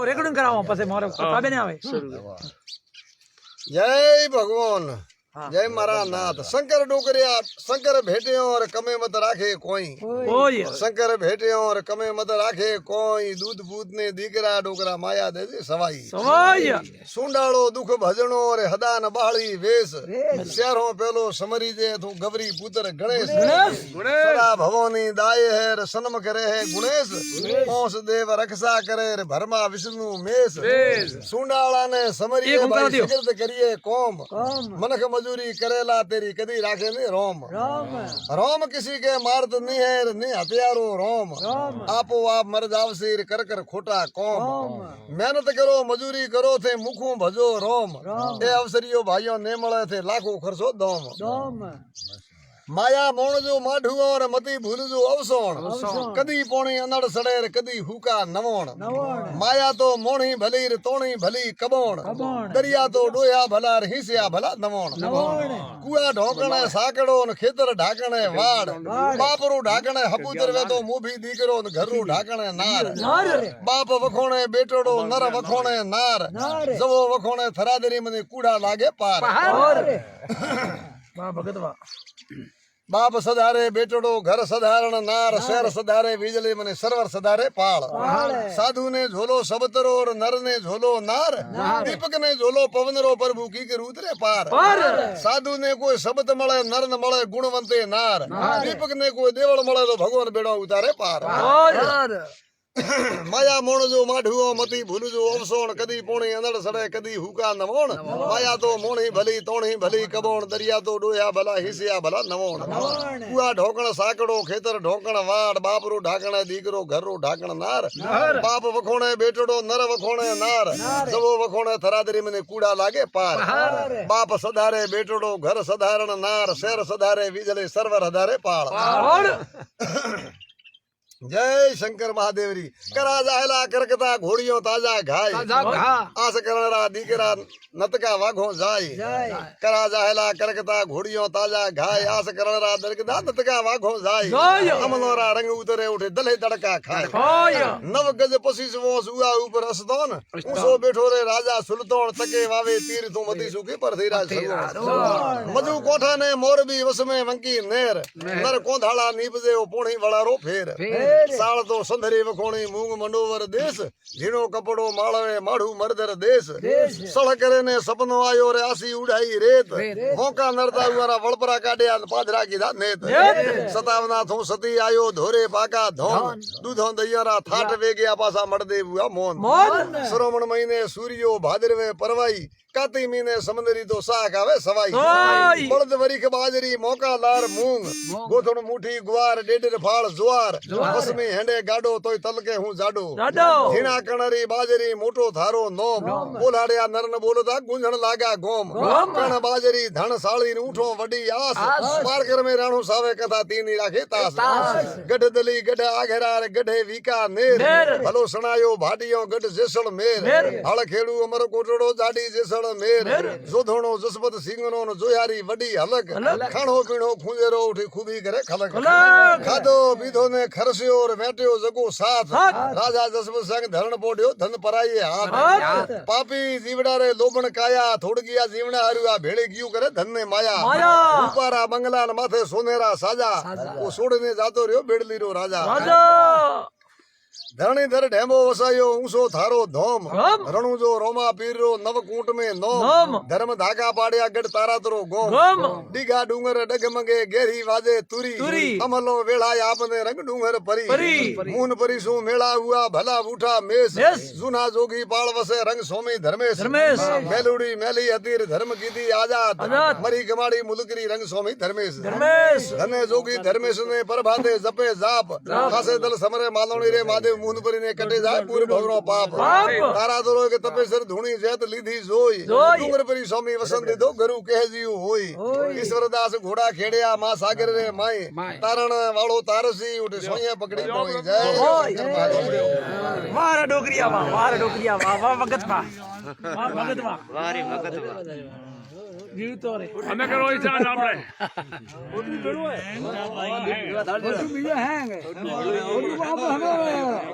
recording કરાવો પછી મારે પાબે ને આવે જય ભગવાન જય મારા નાથ શંકર ડોકરિયા શંકર भेटे और कमे मत राखे कोई शंकर भेटे और कमे मत राखे कोई दूध पूत ने दीकरा डोकरा माया दे दे सवाई सुंडालो दुख भजनो और हदान बाળી वेश शहरों पेलो समरी जे तू गवरी पुत्र गणेश सदा भवानी दाय है रे सन्म करे है गुणेश ओस देव रक्षा करे रे भरमा विष्णु मेष सुंडाला ने समरी भाई सिगरत करिए कोम मनख मजूरी करेला तेरी कदी राखे ने रोम रोम किसी के मारत नहीं है नहीं हथियारो रोम आपो आप मर जाव सिर कर कर खोटा कोम मेहनत करो मजूरी करो थे मुखों भजो रोम ए अवसरियो भाइयों ने मळे थे लाखों खर्चो दोम माया मोण जो माढू और मती भूल जो अवसोण कदी पोणी अनड़ सड़ेर कदी हुका नवोण माया तो मोणी भली रे तोणी भली कबोण दरिया तो डोया भला रे हिस्या भला नवोण कुआ ढोकणे साकड़ो न खेतर ढाकणे वाड़ बापरू ढाकणे हबूतर वे तो मुभी दीकरो न घरू ढाकणे नार बाप वखोणे बेटोड़ो नर वखोणे नार जवो वखोणे थरादरी मने कूड़ा लागे पार भगतवा बाप सधारे बेटड़ो घर सधारण नार शहर सधारे बिजली मने सरवर सधारे पाल साधु ने झोलो सबतरो और नर ने झोलो नार दीपक ने झोलो पवनरो प्रभु की के उतरे पार साधु ने कोई सबत मळे नर न मळे गुणवंते नार दीपक ने कोई देवल मळे तो भगवान बेड़ो उतारे पार माया मोण जो माढुओ मती भूल जो अवसोण कदी पोणी अनड़ सड़े कदी हुका नवोण माया तो मोणी भली तोणी भली कबोण दरिया तो डोया भला हिस्या भला नवोण कुआ ढोकण साकड़ो खेतर ढोकण वाड़ बापरू ढाकण दीकरो घरू ढाकण नार बाप वखोणे बेटड़ो नर वखोणे नार जवो वखोणे थरादरी मने कूड़ा लागे पार बाप सधारे बेटड़ो घर सधारण नार शहर सधारे विजले सरवर हधारे पाल जय शंकर महादेवरी करा जाहला करकता घोड़ियों ताजा घाय आस करना दीकरा नतका वाघो जाय करा जाहला करकता घोड़ियों ताजा घाय आस करना दरकदा नतका वाघो जाय अमलोरा रंग उतरे उठे दले तड़का खाए नव गज पसीस वो सुआ ऊपर असदोन ऊसो बैठो रे राजा सुल्तान तके वावे तीर तू मती सुखी पर थी राज मधु कोठा ने मोरबी वस में वंकी नेर नर कोंधाला नीपजे ओ पोणी वड़ारो फेर साल तो संधरी वखोणी मूंग मंडोवर देश झीणो कपड़ो माळवे माढ़ू मर्दर देश सड़ करे ने सपनो आयो रे आसी उड़ाई रेत होका नरता हुआरा वळपरा काढ्या पादरा कीधा नेत सतावना थो सती आयो धोरे पाका धोम दूधो दहियारा थाट वेग्या पासा मड़दे हुआ मोन श्रवण महीने सूर्यो भादरवे परवाई काती मीने समंदरी तो साग आवे सवाई बळद वरीख बाजरी मौका लार मूंग गोथण मुठी गुवार डेडर फाळ ज्वार बस में हेंडे गाडो तोय तलके हूं जाडो झीणा कणरी बाजरी मोटो थारो नोम बोलाड़िया नरन बोलता गुंजण लागा गोम कण बाजरी धण साळी न उठो वडी आस पारकर में राणो सावे कथा तीनी राखे तास गढ़ दली गढ़ आघेरा रे गढ़े वीका नेर भलो सणायो भाडियो गढ़ जेसल मेर हळ खेड़ू अमर कोटड़ो जाडी जेसल मेर जोधोणो जसपत सिंगनो न जोयारी वडी हलक खाणो पीणो खुंजेरो उठी खूबी करे खलक खादो पीधो ने खरस्यो और बैठ्यो जगो साथ राजा जसपत संग धरण पोड्यो धन पराये हाथ पापी जीवड़ा रे लोबण काया थोड़ गया जीवड़ा हरुआ भेड़े क्यों करे धन ने माया उपारा बंगला न माथे सोनेरा साजा वो सोड़ने जातो रह्यो बेड़ली रो राजा धरणीधर ढेमो वसायो ऊंसो थारो धोम रणु जो रोमा पीर रो नव कूट में नोम धर्म धागा पाड़िया गढ़ तारा तरो गोम डिगा डूंगर डगमगे गेरी वाजे तुरी अमलो वेला आपने रंग डूंगर परी मून परी सु मेला हुआ भला बूठा मेस जुना जोगी पाल वसे रंग सोमी धर्मेश मेलुड़ी मेली हतीर धर्म कीधी आजाद मरी गमाड़ी मुलकरी रंग सोमी धर्मेश धने जोगी धर्मेश ने प्रभाते जपे जाप खासे दल समरे मालोनी रे महादेव मुन परी ने कटे जाए पूरे भवरो पाप तारा दरो के तपेसर धुणी जैत लीधी जोई डूंगर परी स्वामी वसंत दो गुरु कह जियो होई ईश्वर दास घोड़ा खेड़िया मां सागर रे माई तारण वालो तारसी उठे सोया पकड़ी मोई जय मारा डोकरिया वाह भगत वारी भगत जीवतो रे हमें करो इच्छा आपने ओटी करो है बीजा हैंगे ओटी बाप हमें